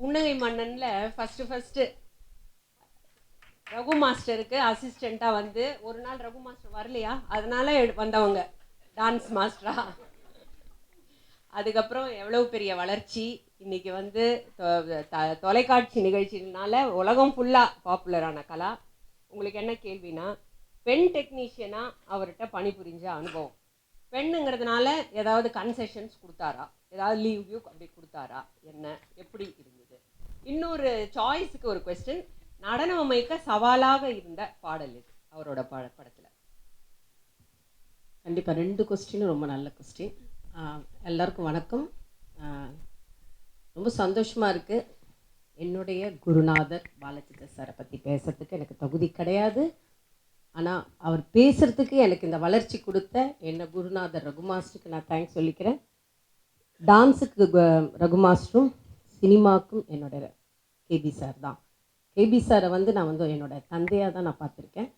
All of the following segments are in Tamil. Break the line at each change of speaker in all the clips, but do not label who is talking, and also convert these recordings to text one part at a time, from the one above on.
புன்னகை மன்னனில் ஃபஸ்ட்டு ரகு மாஸ்டருக்கு அசிஸ்டண்ட்டாக வந்து ஒரு நாள் ரகு மாஸ்டர் வரலையா, அதனால வந்தவங்க டான்ஸ் மாஸ்டரா. அதுக்கப்புறம் எவ்வளோ பெரிய வளர்ச்சி இன்றைக்கி வந்து தொலைக்காட்சி நிகழ்ச்சினால உலகம் ஃபுல்லாக பாப்புலரான கலா. உங்களுக்கு என்ன கேள்வினா, பெண் டெக்னீஷியனாக அவர்கிட்ட பணிபுரிஞ்ச அனுபவம், பெண்ணுங்கிறதுனால ஏதாவது கன்செஷன்ஸ் கொடுத்தாரா, ஏதாவது லீவ் அப்படி கொடுத்தாரா, என்ன எப்படி இருந்தது? இன்னொரு சாய்ஸுக்கு ஒரு கொஸ்டின், நடனம் அமைக்க சவாலாக இருந்த பாடல் இது அவரோட படத்தில்.
கண்டிப்பாக 2 கொஸ்டினும் ரொம்ப நல்ல கொஸ்டின். எல்லாருக்கும் வணக்கம். ரொம்ப சந்தோஷமாக இருக்குது. என்னுடைய குருநாதர் பாலச்சந்தர் சாரை பற்றி பேசுகிறதுக்கு எனக்கு தகுதி கிடையாது. ஆனால் அவர் பேசுகிறதுக்கு எனக்கு இந்த வளர்ச்சி கொடுத்த என்ன குருநாதர் ரகு மாஸ்டருக்கு நான் தேங்க்ஸ் சொல்லிக்கிறேன். டான்ஸுக்கு ரகு மாஸ்டரும், சினிமாவுக்கும் என்னோட கேபி சார் தான். கேபி சாரை வந்து நான் வந்து என்னோடய தந்தையாக தான் நான் பார்த்துருக்கேன்.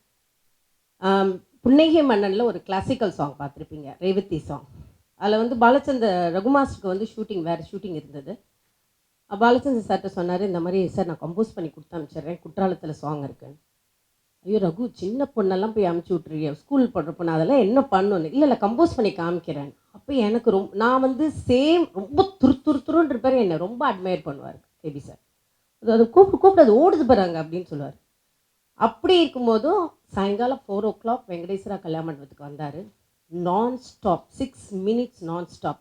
புன்னகை மன்னனில் ஒரு கிளாசிக்கல் சாங் பார்த்துருப்பீங்க, ரேவதி சாங். அதில் வந்து பாலச்சந்தர் ரகு மாஸ்டருக்கு வந்து வேறு ஷூட்டிங் இருந்தது. பாலச்சந்தர் சார்கிட்ட சொன்னார், இந்த மாதிரி சார் நான் கம்போஸ் பண்ணி கொடுத்து அனுப்பிச்சிட்றேன், குற்றாலத்தில் சாங் இருக்குன்னு. ஐயோ ரகு, சின்ன பொண்ணெல்லாம் போய் அனுப்பிச்சி விட்ருவிய, ஸ்கூல் போடுற பொண்ணு, அதெல்லாம் என்ன பண்ணணும்? இல்லை கம்போஸ் பண்ணி காமிக்கிறேன். அப்போ எனக்கு நான் வந்து ரொம்ப துருன்னு இருப்பார், என்னை ரொம்ப அட்மையர் பண்ணுவார் கேபி சார். அது கூப்பிட்டு அது ஓடுது பாருங்க அப்படின்னு சொல்லுவார். அப்படி இருக்கும்போதும் சாயங்காலம் 4 o'clock வெங்கடேஸ்வரா கல்யாண மண்டபத்துக்கு வந்தார். நான் ஸ்டாப் 6 minutes நான் ஸ்டாப்.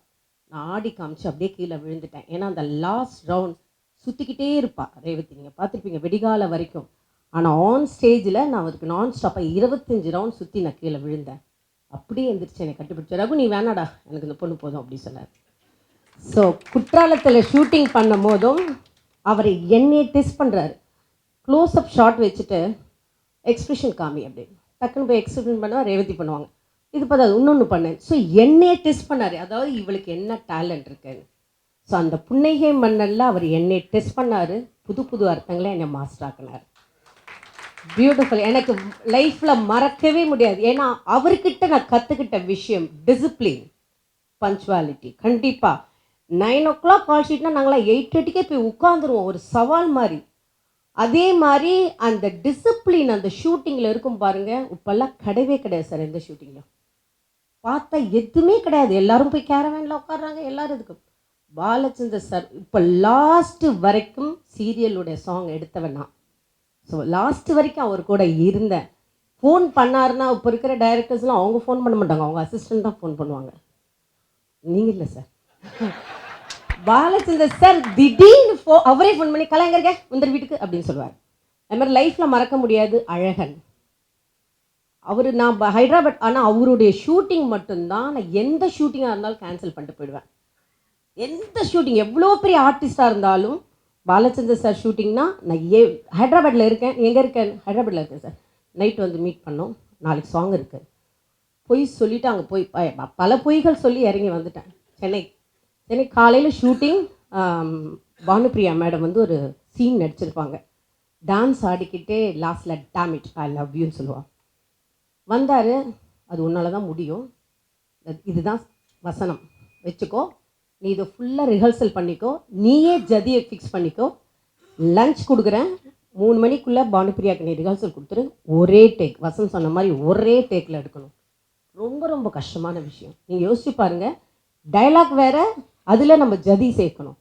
நான் ஆடி காமிச்சு அப்படியே கீழே விழுந்துட்டேன். ஏன்னா அந்த லாஸ்ட் ரவுண்ட் சுற்றிக்கிட்டே இருப்பா ரேவதி, நீங்கள் பார்த்துருப்பீங்க விடிகால வரைக்கும். ஆனால் ஆன் ஸ்டேஜில் நான் அதுக்கு நான் ஸ்டாப்பாக 25 ரவுண்ட் சுற்றி நான் கீழே விழுந்தேன். அப்படியே எந்திரிச்சு என்னை கட்டுப்பிடிச்சேன். ரகு நீ வேணாடா, எனக்கு இந்த பொண்ணு போதும் அப்படி சொன்னார். ஸோ குற்றாலத்தில் ஷூட்டிங் பண்ணும் போதும் அவரை என்னையை டெஸ்ட் பண்ணுறாரு. க்ளோஸ்அப் ஷாட் வச்சுட்டு எக்ஸ்பிரஷன் காமி அப்படின்னு டக்குன்னு போய் எக்ஸ்பிரஷன் பண்ணுவா, ரேவதி பண்ணுவாங்க. இது பார்த்தா அது இன்னொன்று பண்ணேன். ஸோ என்னையே டெஸ்ட் பண்ணார், அதாவது இவளுக்கு என்ன டேலண்ட் இருக்குன்னு. ஸோ அந்த புன்னகை மன்னனில் அவர் என்னை டெஸ்ட் பண்ணார், புது அர்த்தங்களை என்னை மாஸ்டர் ஆக்கினார். பியூட்டிஃபுல். எனக்கு லைஃப்பில் மறக்கவே முடியாது. ஏன்னா அவர்கிட்ட நான் கற்றுக்கிட்ட விஷயம் டிசிப்ளின், பஞ்சுவாலிட்டி. கண்டிப்பாக 9 o'clock கால் ஷீட்னால் நாங்களாம் 8:30 போய் உட்காந்துருவோம், ஒரு சவால் மாதிரி. அதே மாதிரி அந்த டிசிப்ளின் அந்த ஷூட்டிங்கில் இருக்கும் பாருங்கள். இப்போல்லாம் கிடையாது சார். எந்த ஷூட்டிங்கில் பார்த்தா எதுவுமே கிடையாது, எல்லோரும் போய் கேரவேனில் உட்காடுறாங்க, எல்லோரும் இதுக்கு. பாலச்சந்தர் சார் இப்போ லாஸ்ட்டு வரைக்கும் சீரியலுடைய சாங் எடுத்தவன் நான். ஸோ லாஸ்ட்டு வரைக்கும் அவர் கூட இருந்தேன். ஃபோன் பண்ணாருன்னா இப்போ இருக்கிற டைரக்டர்ஸ்லாம் அவங்க ஃபோன் பண்ண மாட்டாங்க, அவங்க அசிஸ்டன்ட் தான் ஃபோன் பண்ணுவாங்க. நீங்கள் இல்லை சார். பாலச்சந்தர் சார் திடீர்னு அவரே ஃபோன் பண்ணி கலைஞர்க வந்துரு வீட்டுக்கு அப்படின்னு சொல்லுவார். அது மாதிரி லைஃப்பில் மறக்க முடியாது அழகன். அவர் நான் ஹைதராபாத், ஆனால் அவருடைய ஷூட்டிங் மட்டும்தான் நான் எந்த ஷூட்டிங்காக இருந்தாலும் கேன்சல் பண்ணிட்டு போயிடுவேன். எந்த ஷூட்டிங் எவ்வளோ பெரிய ஆர்டிஸ்டாக இருந்தாலும் பாலச்சந்தர் சார் ஷூட்டிங்னா நான் ஹைதராபாத்தில் இருக்கேன். எங்கே இருக்கேன்? ஹைதராபாத்தில் இருக்கேன் சார். நைட்டு வந்து மீட் பண்ணோம், நாளைக்கு சாங் இருக்குது. பொய் சொல்லிவிட்டு அங்கே போய் பல பொய்கள் சொல்லி இறங்கி வந்துட்டேன். சென்னை காலையில் ஷூட்டிங். பானுப்பிரியா மேடம் வந்து ஒரு சீன் நடிச்சிருப்பாங்க, டான்ஸ் ஆடிக்கிட்டே லாஸ்ட்டில் டேமிட் ஐ லவ் யூன்னு சொல்லுவாள். வந்தார், அது உன்னால் தான் முடியும், இதுதான் வசனம் வச்சுக்கோ, நீ இதை ஃபுல்லாக ரிஹர்சல் பண்ணிக்கோ, நீயே ஜதியை ஃபிக்ஸ் பண்ணிக்கோ, லன்ச் கொடுக்குறேன் 3 மணிக்குள்ளே பானுப்பிரியாவுக்கு நீ ரிஹர்சல் கொடுத்துரு, ஒரே டேக், வசனம் சொன்ன மாதிரி ஒரே டேக்கில் எடுக்கணும். ரொம்ப கஷ்டமான விஷயம். நீங்கள் யோசிச்சு பாருங்கள், டைலாக் வேறு, அதில் நம்ம ஜதி சேர்க்கணும்,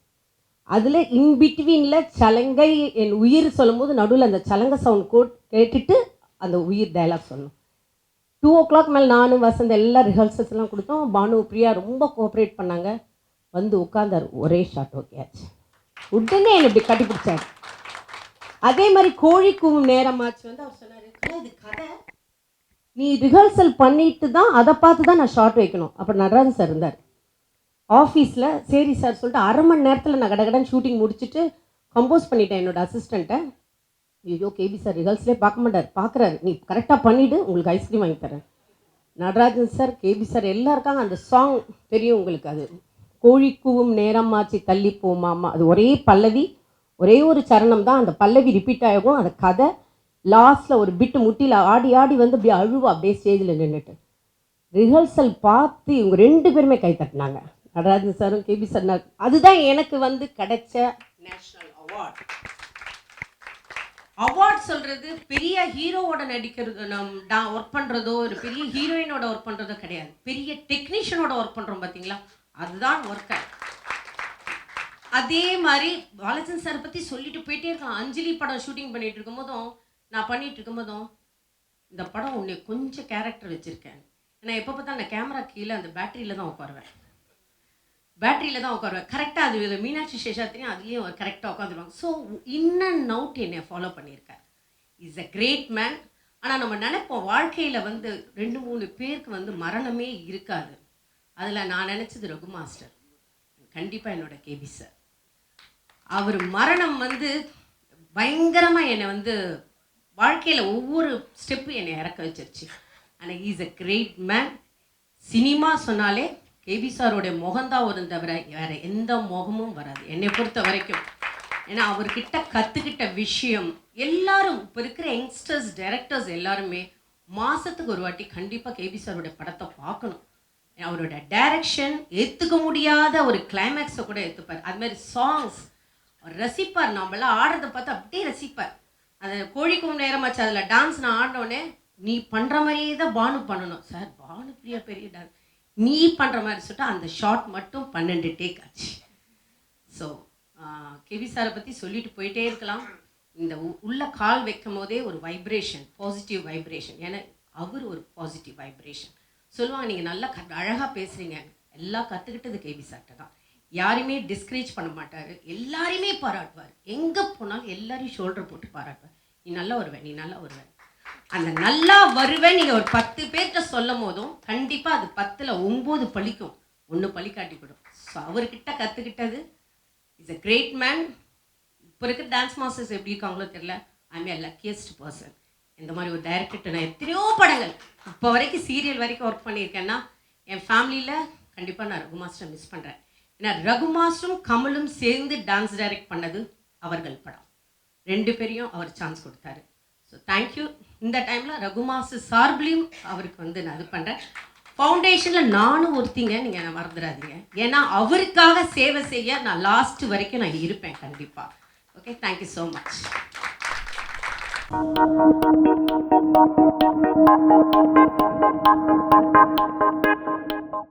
அதில் இன்பிட்வீனில் சலங்கை என் உயிர் சொல்லும்போது நடுவில் அந்த சலங்கை சவுண்ட் கேட்டுட்டு அந்த உயிர் டைலாக் சொல்லணும். 2 o'clock மேலே நானும் வசந்த் எல்லாம் ரிஹர்சல்ஸ்லாம் கொடுத்தோம். பானு பிரியா ரொம்ப கோஆப்ரேட் பண்ணாங்க. வந்து உட்காந்தார், ஒரே ஷாட் ஓகே ஆச்சு. உடனே என்னை இப்படி கட்டி பிடிச்சார். அதே மாதிரி கோழி கூவும் நேரமாச்சு வந்து அவர் சொன்னார், இது கதை, நீ ரிஹர்சல் பண்ணிட்டு தான் அதை பார்த்து தான் நான் ஷார்ட் வைக்கணும். அப்புறம் நடராஜன் சார் இருந்தார் ஆஃபீஸில். சரி சார் சொல்லிட்டு 1/2 மணி நேரத்தில் நான் கடகடன் ஷூட்டிங் முடிச்சுட்டு கம்போஸ் பண்ணிட்டேன் என்னோடய அசிஸ்டண்ட்டை. ஐயோ கேபி சார் ரிஹர்சலே பார்க்க மாட்டார், பார்க்குறாரு, நீ கரெக்டாக பண்ணிவிட்டு உங்களுக்கு ஐஸ்கிரீம் வாங்கி தரேன். நடராஜன் சார், கேபி சார் எல்லாம் இருக்காங்க. அந்த சாங் தெரியும் உங்களுக்கு, அது கோழி கூவும் நேரம் ஆச்சு தள்ளி போமாமா. அது ஒரே பல்லவி, ஒரே ஒரு சரணம் தான், அந்த பல்லவி ரிப்பீட் ஆகும். அந்த கதை லாஸ்ட்டில் ஒரு பிட்டு முட்டியில் ஆடி வந்து அப்படியே அழுவா அப்படியே ஸ்டேஜில் நின்றுட்டு. ரிஹர்சல் பார்த்து இவங்க 2 பேருமே கை தட்டினாங்க, நடராஜன் சாரும் கேபி சார். அதுதான் எனக்கு வந்து கிடைச்ச நேஷ்னல் அவார்ட். அவார்ட். அவார்ட் சொல்கிறது பெரிய ஹீரோவோட நடிக்கிறது, ஒர்க் பண்ணுறதோ ஒரு பெரிய ஹீரோயினோட ஒர்க் பண்ணுறதோ கிடையாது. பெரிய டெக்னீஷியனோட ஒர்க் பண்ணுறோம் பார்த்தீங்களா, அதுதான் ஒர்க்கர். அதே மாதிரி பாலச்சந்திரன் சார் பற்றி சொல்லிட்டு போயிட்டே இருக்கலாம். அஞ்சலி படம் ஷூட்டிங் பண்ணிட்டு இருக்கும்போதும் நான் பண்ணிட்டு இருக்கும்போதும் இந்த படம் உன்னை கொஞ்சம் கேரக்டர் வச்சுருக்கேன். ஏன்னா எப்போ பார்த்தா நான் கேமரா கீழே அந்த பேட்டரியில் தான் உட்காருவேன். கரெக்டாக அது மீனாட்சி சேஷாத்திரியும் அதுலேயும் ஒரு கரெக்டாக உட்காந்துருவாங்க. ஸோ இன் அண்ட் அவுட் என்னை ஃபாலோ பண்ணியிருக்கார். Is a great man. ஆனால் நம்ம நினைப்போம் வாழ்க்கையில் வந்து 2-3 பேருக்கு வந்து மரணமே இருக்காது. அதில் நான் நினச்சது ரகு மாஸ்டர், கண்டிப்பாக என்னோட கேபி சார். அவர் மரணம் வந்து பயங்கரமாக என்னை வந்து வாழ்க்கையில் ஒவ்வொரு ஸ்டெப்பு என்னை இறக்க வச்சிருச்சு. ஆனால் is a great man. Cinema சொன்னாலே கேபி சாரோடைய முகம்தான் வரும் தவிர வேறு எந்த முகமும் வராது என்னை பொறுத்த வரைக்கும். ஏன்னா அவர்கிட்ட கற்றுக்கிட்ட விஷயம் எல்லாரும் இப்போ இருக்கிற யங்ஸ்டர்ஸ் டைரக்டர்ஸ் எல்லாருமே மாதத்துக்கு ஒரு வாட்டி கண்டிப்பாக கேபி சாரோடைய படத்தை பார்க்கணும். அவரோட டைரக்ஷன் ஏற்றுக்க முடியாத ஒரு கிளைமேக்ஸை கூட ஏற்றுப்பார். அதுமாதிரி சாங்ஸ் ரசிப்பார். நம்மளாம் ஆடுறதை பார்த்து அப்படியே ரசிப்பார். அது கோழிக்கும் நேரமாச்சு அதில் டான்ஸ் நான் ஆடினோடனே நீ பண்ணுற மாதிரியே தான் பானு பண்ணணும் சார். பானு பிரியா பெரிய டான்ஸ் நீ பண்ணுற மாதிரி சொல்லிட்டு அந்த ஷாட் மட்டும் 12 டேக் ஆச்சு. ஸோ கேவி சாரை பற்றி சொல்லிட்டு போயிட்டே இருக்கலாம். இந்த உள்ள கால் வைக்கும் போதே ஒரு வைப்ரேஷன், பாசிட்டிவ் வைப்ரேஷன். ஏன்னா அவர் ஒரு பாசிட்டிவ் வைப்ரேஷன். சொல்லுவாங்க நீங்கள் நல்லா அழகாக பேசுகிறீங்க. எல்லாம் கற்றுக்கிட்டது கேவி சார்கிட்ட தான். யாரையுமே டிஸ்கரேஜ் பண்ண மாட்டார், எல்லாரையுமே பாராட்டுவார். எங்கே போனாலும் எல்லாரையும் ஷோல்டர் போட்டு பாராட்டுவார். நீ நல்லா வருவேன், நீ நல்லா வருவேன். அந்த நல்லா வருவேன் நீங்கள் ஒரு 10 பேர்கிட்ட சொல்லும் போதும் கண்டிப்பாக அது 10ல் 9 பழிக்கும், 1 பழிக்காட்டி போடும். ஸோ அவர்கிட்ட கற்றுக்கிட்டது இஸ் அ கிரேட் மேன். இப்போ இருக்கிற டான்ஸ் மாஸ்டர்ஸ் எப்படி இருக்காங்களோ தெரியல. ஐ மீ லக்கியஸ்ட் பர்சன். இந்த மாதிரி ஒரு டைரக்டர்கிட்ட நான் எத்தனையோ படங்கள் இப்போ வரைக்கும் சீரியல் வரைக்கும் ஒர்க் பண்ணியிருக்கேன்னா என் ஃபேமிலியில் கண்டிப்பாக நான் ரகு மாஸ்டர் மிஸ் பண்ணுறேன். ஏன்னா ரகு மாஸ்டரும் கமலும் சேர்ந்து டான்ஸ் டைரக்ட் பண்ணது அவர்கள் படம். 2 பேரையும் அவர் சான்ஸ் கொடுத்தாரு. So thank you. இந்த டைமில் ரகு மாஸ்டர் சார்பிலையும் அவருக்கு வந்து நான் இது பண்ணுறேன். ஃபவுண்டேஷனில் நானும் ஒருத்திங்க, நீங்கள் என்னை மறந்துடாதீங்க. ஏன்னா அவருக்காக சேவை செய்ய நான் லாஸ்ட் வரைக்கும் நான் இருப்பேன் கண்டிப்பாக. Okay, thank you so much.